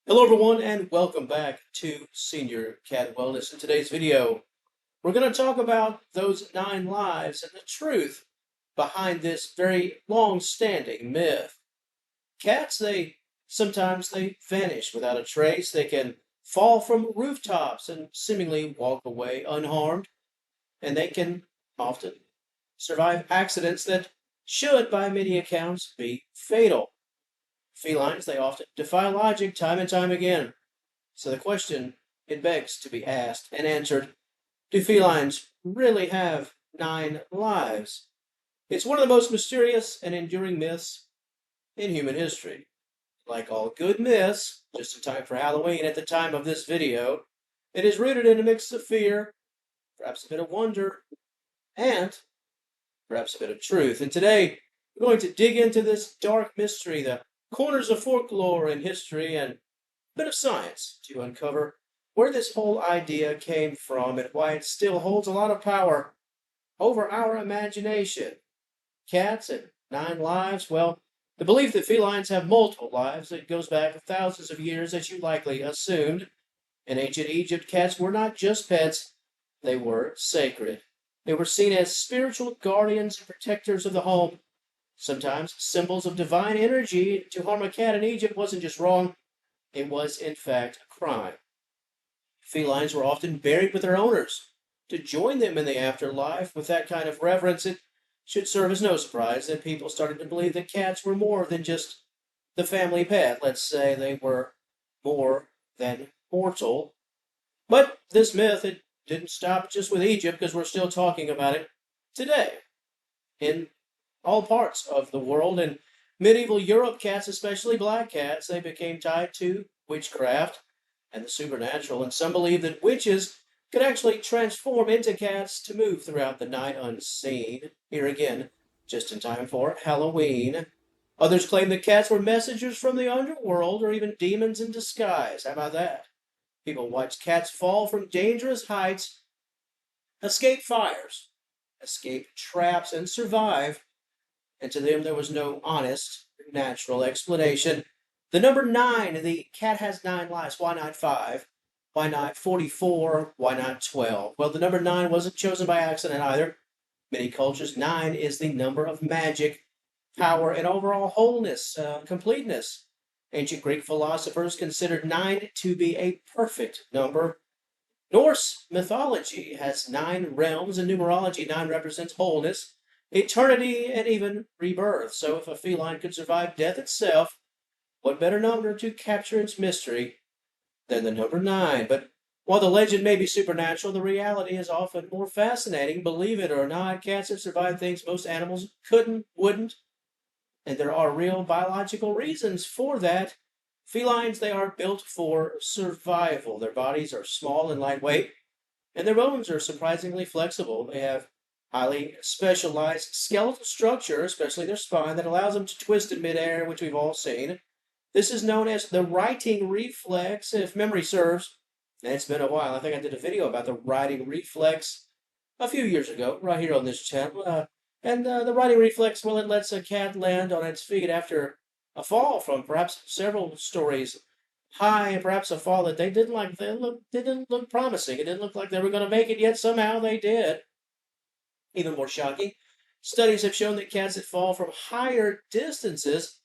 Hello everyone and welcome back to Senior Cat Wellness. In today's video, we're going to talk about those 9 lives and the truth behind this very long-standing myth. Cats, they sometimes vanish without a trace. They can fall from rooftops and seemingly walk away unharmed, and they can often survive accidents that should, by many accounts, be fatal. Felines, they often defy logic time and time again. So the question it begs to be asked and answered, do felines really have 9 lives? It's one of the most mysterious and enduring myths in human history. Like all good myths, just in time for Halloween at the time of this video, it is rooted in a mix of fear, perhaps a bit of wonder, and perhaps a bit of truth. And today, we're going to dig into this dark mystery, the corners of folklore and history, and a bit of science to uncover where this whole idea came from and why it still holds a lot of power over our imagination. Cats and 9 lives, well, the belief that felines have multiple lives, it goes back thousands of years, as you likely assumed. In ancient Egypt, cats were not just pets, they were sacred. They were seen as spiritual guardians and protectors of the home, sometimes symbols of divine energy. To harm a cat in Egypt wasn't just wrong, it was in fact a crime. Felines were often buried with their owners to join them in the afterlife. With that kind of reverence, it should serve as no surprise that people started to believe that cats were more than just the family pet. Let's say they were more than mortal. But this myth, it didn't stop just with Egypt, because we're still talking about it today in all parts of the world. In medieval Europe, cats, especially black cats, they became tied to witchcraft and the supernatural, and some believe that witches could actually transform into cats to move throughout the night unseen. Here again, just in time for Halloween. Others claim that cats were messengers from the underworld or even demons in disguise. How about that? People watch cats fall from dangerous heights, escape fires, escape traps, and survive, and to them there was no honest, natural explanation. The number 9, the cat has 9 lives. Why not 5? Why not 44? Why not 12? Well, the number 9 wasn't chosen by accident either. Many cultures, 9 is the number of magic, power, and overall wholeness, completeness. Ancient Greek philosophers considered 9 to be a perfect number. Norse mythology has 9 realms. In numerology, 9 represents wholeness, eternity, and even rebirth. So if a feline could survive death itself, what better number to capture its mystery than the number 9? But while the legend may be supernatural, the reality is often more fascinating. Believe it or not, cats have survived things most animals couldn't, wouldn't, and there are real biological reasons for that. Felines, they are built for survival. Their bodies are small and lightweight, and their bones are surprisingly flexible. They have highly specialized skeletal structure, especially their spine, that allows them to twist in midair, which we've all seen. This is known as the righting reflex, if memory serves. And it's been a while. I think I did a video about the righting reflex a few years ago, right here on this channel. The righting reflex, well, it lets a cat land on its feet after a fall from perhaps several stories high, and perhaps a fall that they didn't like. They didn't look promising. It didn't look like they were going to make it, yet somehow they did. Even more shocking, studies have shown that cats that fall from higher distances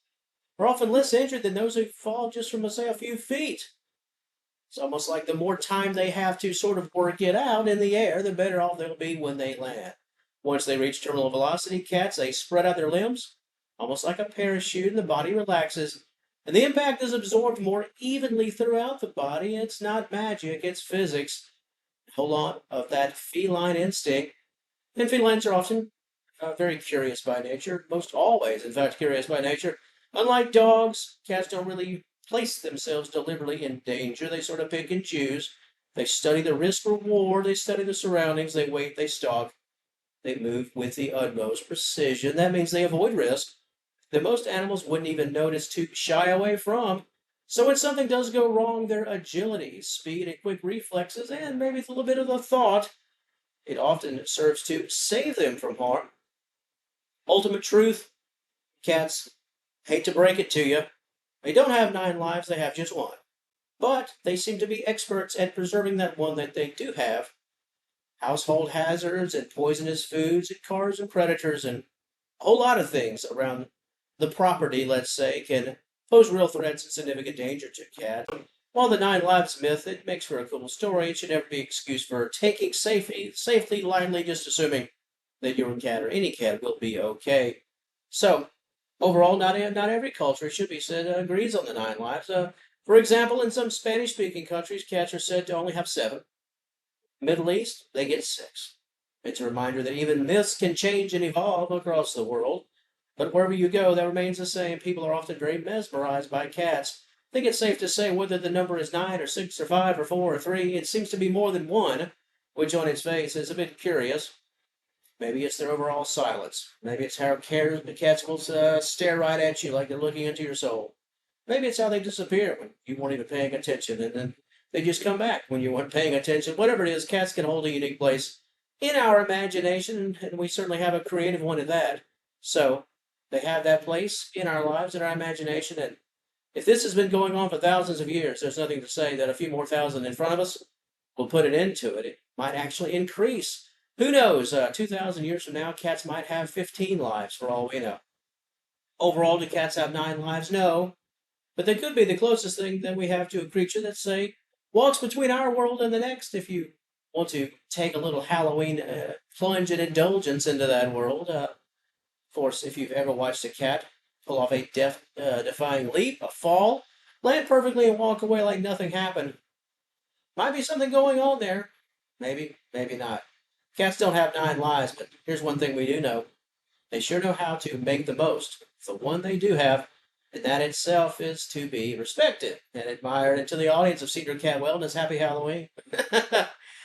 are often less injured than those who fall just from, say, a few feet. It's almost like the more time they have to sort of work it out in the air, the better off they'll be when they land. Once they reach terminal velocity, cats, they spread out their limbs, almost like a parachute, and the body relaxes. And the impact is absorbed more evenly throughout the body. It's not magic, it's physics. A whole lot of that feline instinct. And felines are often very curious by nature, most always, in fact, curious by nature. Unlike dogs, cats don't really place themselves deliberately in danger. They sort of pick and choose. They study the risk reward, they study the surroundings, they wait, they stalk, they move with the utmost precision. That means they avoid risk that most animals wouldn't even notice to shy away from. So when something does go wrong, their agility, speed, and quick reflexes, and maybe a little bit of the thought, it often serves to save them from harm. Ultimate truth, cats, hate to break it to you, they don't have 9 lives, they have just one. but they seem to be experts at preserving that one that they do have. Household hazards and poisonous foods and cars and predators and a whole lot of things around the property, let's say, can pose real threats and significant danger to a cat. While the nine lives myth, it makes for a cool story. It should never be an excuse for taking safety lightly, just assuming that your cat or any cat will be okay. So, overall, not every culture, it should be said, agrees on the nine lives. For example, in some Spanish-speaking countries, cats are said to only have seven. Middle East, they get six. It's a reminder that even myths can change and evolve across the world. But wherever you go, that remains the same. People are often very mesmerized by cats. I think it's safe to say whether the number is nine or six or five or four or three, it seems to be more than one, which on its face is a bit curious. Maybe it's their overall silence. Maybe it's how cats will stare right at you like they're looking into your soul. Maybe it's how they disappear when you weren't even paying attention, and then they just come back when you weren't paying attention. Whatever it is, cats can hold a unique place in our imagination, and we certainly have a creative one at that. So they have that place in our lives, in our imagination, and if this has been going on for thousands of years, there's nothing to say that a few more thousand in front of us will put an end to it. It might actually increase. Who knows? 2,000 years from now, cats might have 15 lives for all we know. Overall, do cats have nine lives? No. But they could be the closest thing that we have to a creature that, say, walks between our world and the next. If you want to take a little Halloween plunge and indulgence into that world, of course, if you've ever watched a cat pull off a defying leap, a fall, land perfectly and walk away like nothing happened, might be something going on there. Maybe, maybe not. Cats don't have nine lives, but here's one thing we do know. They sure know how to make the most of the one they do have, and that itself is to be respected and admired. And to the audience of Senior Cat Wellness, happy Halloween.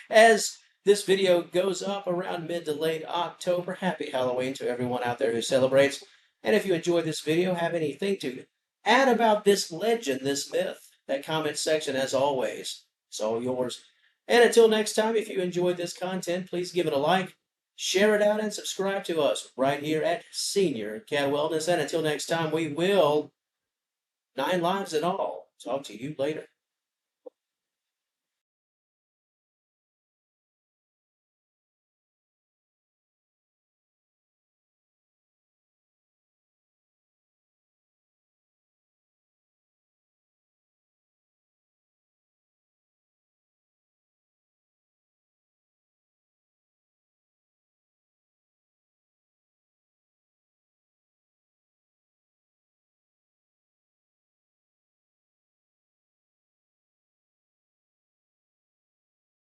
As this video goes up around mid to late October, happy Halloween to everyone out there who celebrates. And if you enjoyed this video, have anything to add about this legend, this myth, that comment section, as always, it's all yours. And until next time, if you enjoyed this content, please give it a like, share it out, and subscribe to us right here at Senior Cat Wellness. And until next time, we will, nine lives in all. Talk to you later.